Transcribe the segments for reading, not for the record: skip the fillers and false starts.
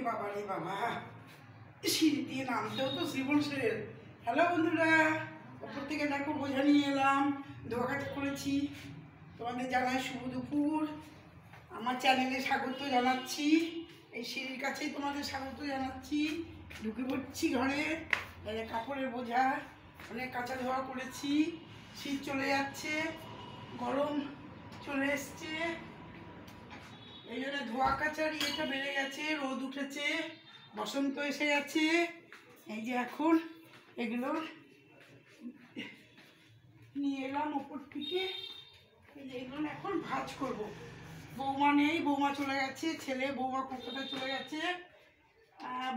বাবা রে বাবা, সিঁড়ি দিয়ে নামতেও তো জীবন শেষ। হ্যালো বন্ধুরা, ওপর থেকে দেখো বোঝা নিয়ে এলাম, ধোয়া কাটা করেছি। তোমাদের জানাই শুভ দুপুর, আমার চ্যানেলে স্বাগত জানাচ্ছি। এই সিঁড়ির কাছেই তোমাদের স্বাগত জানাচ্ছি। ঢুকে পড়ছি ঘরে। কাপড়ের বোঝা অনেক কাঁচা ধোয়া করেছি। শীত চলে যাচ্ছে, গরম চলে এসছে, এই জন্য ধোয়া কাচার ইয়েটা বেড়ে গেছে, রোদ উঠেছে, বসন্ত এসে গেছে। এই যে এখন এগুলো নিয়ে এলাম ওপর থেকে। এই যে এগুলো এখন ভাজ করব। বৌমা নেই, বৌমা চলে গেছে, ছেলে বৌমা কলকাতায় চলে গেছে।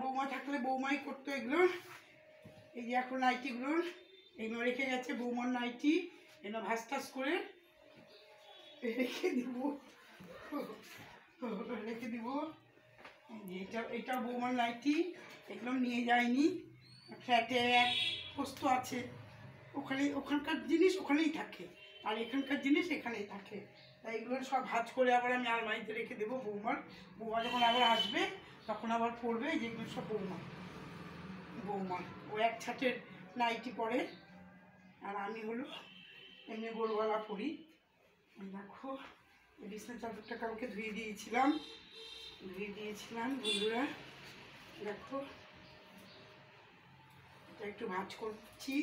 বৌমা থাকলে বৌমাই করতো এগুলো। এই যে এখন নাইটিগুলো এগুলো রেখে গেছে, বৌমার নাইটি, এগুলো ভাজ টাজ করে রেখে দিব রেখে দিব। এটা বৌমার নাইটি, এগুলো নিয়ে যায়নি। ফ্ল্যাটে এক পোস্ত আছে, ওখানকার জিনিস ওখানেই থাকে, আর এখানকার জিনিস এখানেই থাকে। তাই এগুলো সব ভাজ করে আবার আমি আলমারিতে রেখে দেবো। বৌমা যখন আবার আসবে তখন আবার পরবে। যেগুলো সব বৌমার ও এক ছাটের নাইটি পরে, আর আমি হলো এমনি গোলগলা পরি। দেখো বিছনা চাদরটা কালকে ধুয়ে দিয়েছিলাম বন্ধুরা। দেখো এটা একটু ভাজ করছি,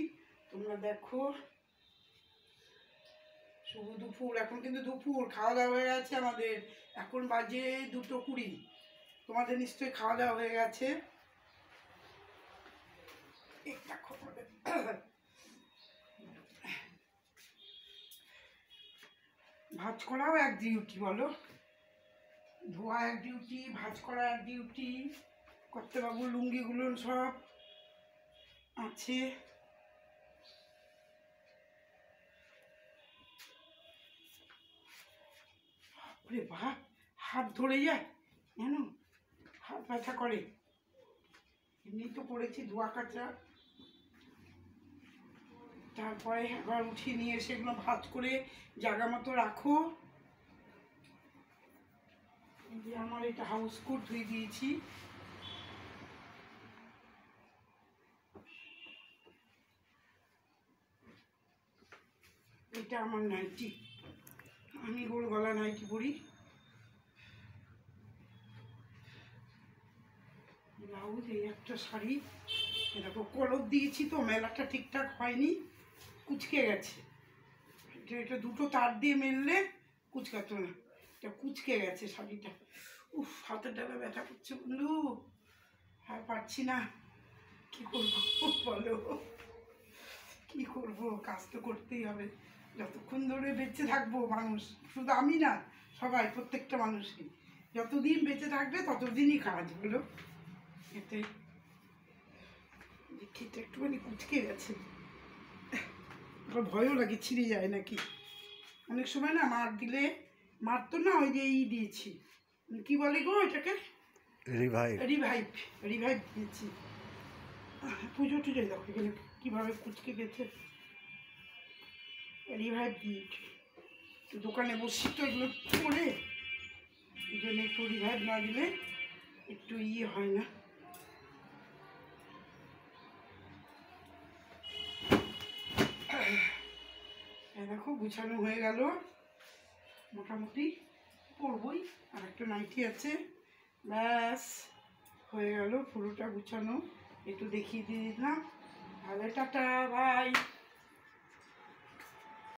তোমরা দেখো। শুভ দুপুর, এখন কিন্তু দুপুর, খাওয়া দাওয়া হয়ে গেছে আমাদের। এখন বাজে 2:20। তোমাদের নিশ্চয়ই খাওয়া দাওয়া হয়ে গেছে। দেখো ভাজ করাও এক ডিউটি, বলো? ধোয়া এক ডিউটি, ভাজ করা এক ডিউটি। করতে বাবু লুঙ্গিগুলো সব আছে। ওরে বাহ, হাত ধরে যায়, জানো, হাত ব্যথা করে। এমনি তো করেছি ধোয়া কাচা, তারপরে আবার উঠিয়ে নিয়ে সেগুলো ভাজ করে জায়গা মতো রাখো। যে আমার এটা হাউস কোট ধুয়ে দিয়েছি। এটা আমার নাইটি, আমি গোল গলা নাইটি পরি। ব্লাউজ, এই একটা শাড়ি, এরকম কলর দিয়েছি তো মেলাটা ঠিকঠাক হয়নি, কুচকে গেছে। এটা দুটো তার দিয়ে মেললে কুচকাতো না, এটা কুচকে গেছে শাড়িটা। উফ, হাতের ডালা ব্যথা করছে বন্ধু, আর পারছি না। কি করবো বলো, কি করবো? কাজ তো করতেই হবে, যতক্ষণ ধরে বেঁচে থাকবো মানুষ, শুধু আমি না, সবাই, প্রত্যেকটা মানুষই যতদিন বেঁচে থাকবে ততদিনই কাজ, বলো? এটাই। দেখি তো একটুখানি কুচকে গেছে, আবার ভয়ও লাগে ছিঁড়ে যায় নাকি। অনেক সময় না মারতো না, ওই যে দিয়েছি, কি বলে গো এটাকে, রিভাইভ দিয়েছি। পুজো টুজোয় দেখো এখানে কীভাবে কুচকে গেছে, রিভাইভ দিয়েছি। তো দোকানে বসছি তো এগুলো করে, এই জন্য একটু রিভাইভ না দিলে একটু হয় না। দেখো গুছানো হয়ে গেল মোটামুটি, পরবই, আর একটা নাইটি আছে, ব্যাস হয়ে গেল পুরোটা গুছানো। একটু দেখিয়ে দিয়ে দিলাম। তাহলে টাটা, বাই।